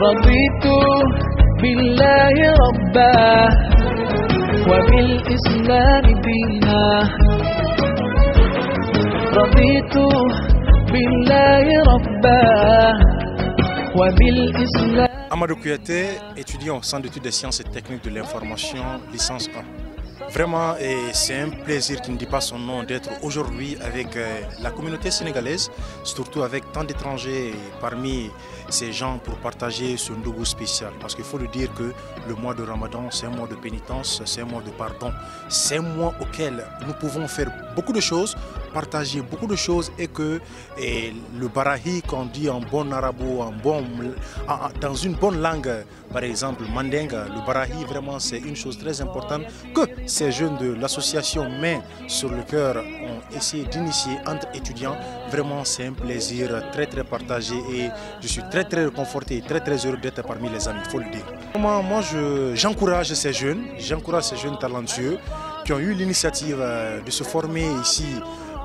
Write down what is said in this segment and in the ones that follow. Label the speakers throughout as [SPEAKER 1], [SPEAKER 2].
[SPEAKER 1] رضيت بالله ربا وبالإسلام دينا رضيت بالله ربا وبالإسلام.
[SPEAKER 2] Amadou Kouyaté, étudiant au Centre d'études des sciences et techniques de l'information, licence 1. Vraiment, c'est un plaisir qui ne dit pas son nom d'être aujourd'hui avec la communauté sénégalaise, surtout avec tant d'étrangers parmi ces gens pour partager ce Ndougou spécial. Parce qu'il faut le dire que le mois de Ramadan, c'est un mois de pénitence, c'est un mois de pardon. C'est un mois auquel nous pouvons faire beaucoup de choses, partager beaucoup de choses et que le barahi qu'on dit en bon arabo, dans une bonne langue, par exemple mandinga, le barahi vraiment c'est une chose très importante que ces jeunes de l'association Main sur le cœur ont essayé d'initier entre étudiants. Vraiment c'est un plaisir très partagé et je suis très réconforté et très heureux d'être parmi les amis, il faut le dire. Moi j'encourage ces jeunes talentueux qui ont eu l'initiative de se former ici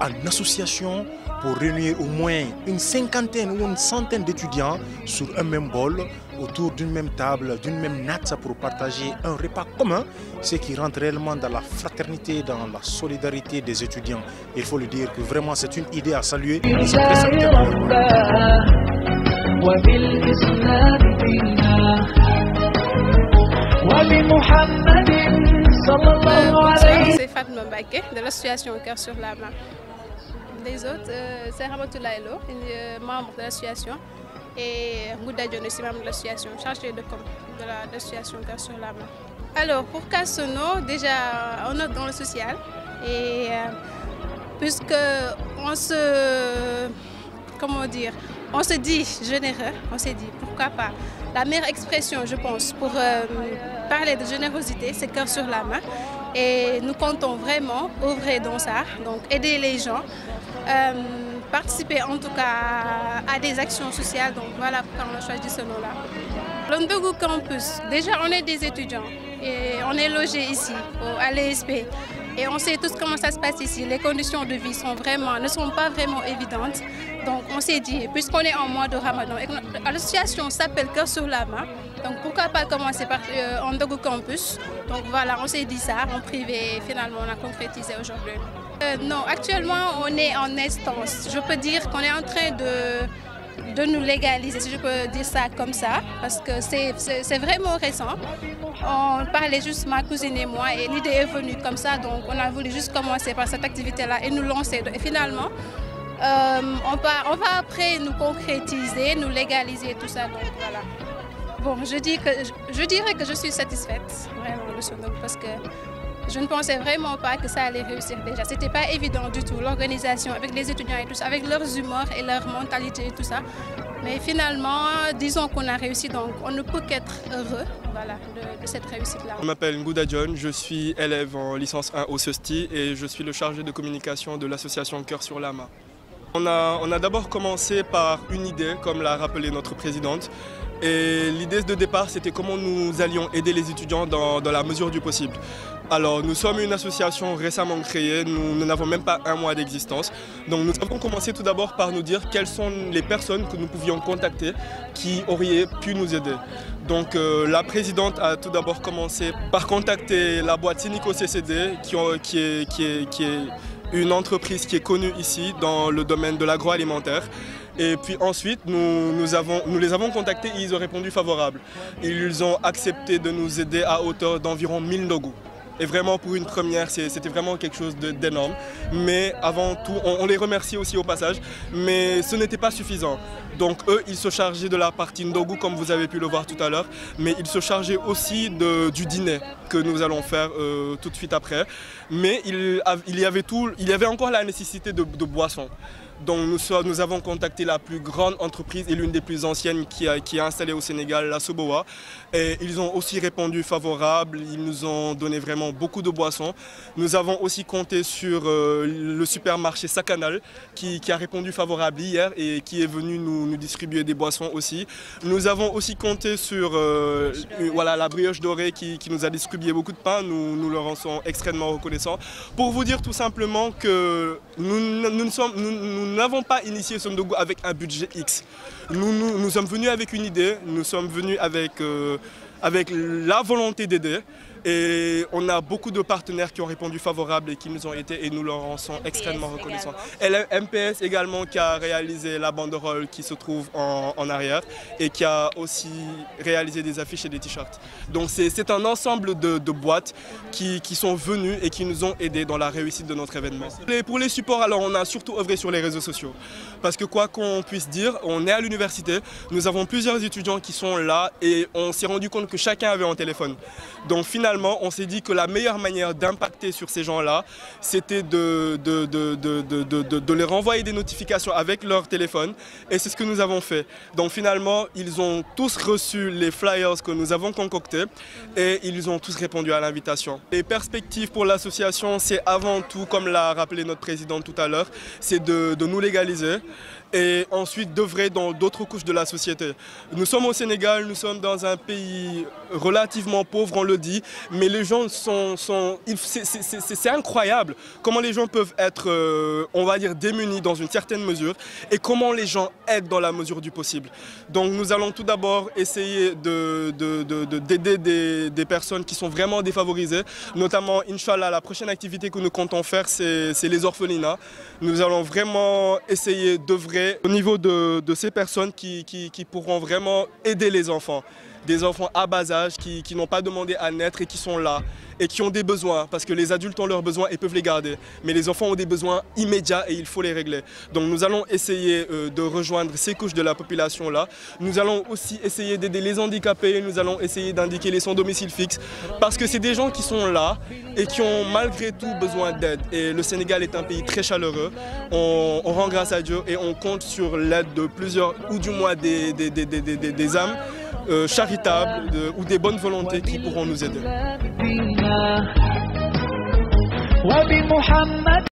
[SPEAKER 2] en association pour réunir au moins une cinquantaine ou une centaine d'étudiants sur un même bol, autour d'une même table, d'une même natte pour partager un repas commun, ce qui rentre réellement dans la fraternité, dans la solidarité des étudiants. Il faut le dire que vraiment c'est une idée à saluer. C'est très
[SPEAKER 3] c'est Fatma Mbacké de l'association Cœur sur la main. Les autres, c'est Ramatoulaye Lo, membre de l'association, et Ngouda Dione aussi membre de l'association, chargé de com de l'association Cœur sur la main. Alors pour Kassono, déjà on est dans le social et puisque on se dit généreux, on s'est dit pourquoi pas. La meilleure expression, je pense, pour parler de générosité, c'est Cœur sur la main. Et nous comptons vraiment œuvrer dans ça, donc aider les gens, participer en tout cas à des actions sociales. Donc voilà pourquoi on a choisi ce nom-là. Le Ndougou Campus, déjà on est des étudiants et on est logés ici à l'ESP. Et on sait tous comment ça se passe ici. Les conditions de vie ne sont pas vraiment évidentes. Donc on s'est dit, puisqu'on est en mois de Ramadan, et l'association s'appelle Cœur sur la main, donc pourquoi pas commencer par Ndougou Campus. Donc voilà, on s'est dit ça en privé et finalement on a concrétisé aujourd'hui. Non, actuellement on est en instance. Je peux dire qu'on est en train de nous légaliser, si je peux dire ça comme ça, parce que c'est vraiment récent. On parlait juste ma cousine et moi et l'idée est venue comme ça, donc on a voulu juste commencer par cette activité-là et nous lancer. Et finalement, on va après nous concrétiser, nous légaliser tout ça, donc voilà. Bon, je dirais que je suis satisfaite vraiment de ce nom parce que je ne pensais vraiment pas que ça allait réussir déjà. C'était pas évident du tout, l'organisation avec les étudiants et tout ça, avec leurs humeurs et leur mentalité et tout ça. Mais finalement, disons qu'on a réussi, donc on ne peut qu'être heureux voilà, de cette réussite-là.
[SPEAKER 4] Je m'appelle Ngouda Dione, je suis élève en licence 1 au CESTI et je suis le chargé de communication de l'association Cœur sur la main. On a d'abord commencé par une idée, comme l'a rappelé notre présidente. Et l'idée de départ, c'était comment nous allions aider les étudiants dans la mesure du possible. Alors, nous sommes une association récemment créée, nous n'avons même pas un mois d'existence. Donc, nous avons commencé tout d'abord par nous dire quelles sont les personnes que nous pouvions contacter qui auraient pu nous aider. Donc, la présidente a tout d'abord commencé par contacter la boîte Sinico CCD, qui est une entreprise qui est connue ici dans le domaine de l'agroalimentaire. Et puis ensuite, nous les avons contactés et ils ont répondu favorable. Ils ont accepté de nous aider à hauteur d'environ 1000 Ndougou. Et vraiment pour une première, c'était vraiment quelque chose d'énorme. Mais avant tout, on les remercie aussi au passage, mais ce n'était pas suffisant. Donc eux, ils se chargeaient de la partie Ndougou comme vous avez pu le voir tout à l'heure, mais ils se chargeaient aussi du dîner que nous allons faire tout de suite après. Mais il y avait encore la nécessité de boissons. Donc nous avons contacté la plus grande entreprise et l'une des plus anciennes qui est installée au Sénégal, la Soboa. Et ils ont aussi répondu favorable, ils nous ont donné vraiment beaucoup de boissons. Nous avons aussi compté sur le supermarché Sakanal qui a répondu favorable hier et qui est venu nous distribuer des boissons aussi. Nous avons aussi compté sur voilà, la brioche dorée qui nous a distribué beaucoup de pain, nous leur en sommes extrêmement reconnaissants. Pour vous dire tout simplement que nous nous n'avons pas initié Sondogo avec un budget X. Nous sommes venus avec une idée, nous sommes venus avec la volonté d'aider. Et on a beaucoup de partenaires qui ont répondu favorables et qui nous ont aidés et nous leur en sommes extrêmement reconnaissants. Et MPS également qui a réalisé la banderole qui se trouve en arrière et qui a aussi réalisé des affiches et des t-shirts. Donc c'est un ensemble de boîtes qui sont venues et qui nous ont aidés dans la réussite de notre événement. Et pour les supports, alors on a surtout œuvré sur les réseaux sociaux. Parce que quoi qu'on puisse dire, on est à l'université, nous avons plusieurs étudiants qui sont là et on s'est rendu compte que chacun avait un téléphone. Donc finalement, on s'est dit que la meilleure manière d'impacter sur ces gens-là, c'était de les renvoyer des notifications avec leur téléphone. Et c'est ce que nous avons fait. Donc finalement, ils ont tous reçu les flyers que nous avons concoctés et ils ont tous répondu à l'invitation. Les perspectives pour l'association, c'est avant tout, comme l'a rappelé notre présidente tout à l'heure, c'est de nous légaliser et ensuite d'œuvrer dans d'autres couches de la société. Nous sommes au Sénégal, nous sommes dans un pays relativement pauvre, on le dit, mais les gens c'est incroyable comment les gens peuvent être, on va dire, démunis dans une certaine mesure et comment les gens aident dans la mesure du possible. Donc nous allons tout d'abord essayer d'aider des personnes qui sont vraiment défavorisées, notamment, Inch'Allah, la prochaine activité que nous comptons faire, c'est les orphelinats. Nous allons vraiment essayer d'œuvrer au niveau de ces personnes qui pourront vraiment aider les enfants. Des enfants à bas âge qui n'ont pas demandé à naître et qui sont là et qui ont des besoins parce que les adultes ont leurs besoins et peuvent les garder. Mais les enfants ont des besoins immédiats et il faut les régler. Donc nous allons essayer de rejoindre ces couches de la population là. Nous allons aussi essayer d'aider les handicapés, nous allons essayer d'indiquer les sans domicile fixe parce que c'est des gens qui sont là et qui ont malgré tout besoin d'aide. Et le Sénégal est un pays très chaleureux. On rend grâce à Dieu et on compte sur l'aide de plusieurs ou du moins des âmes charitables ou des bonnes volontés qui pourront nous aider.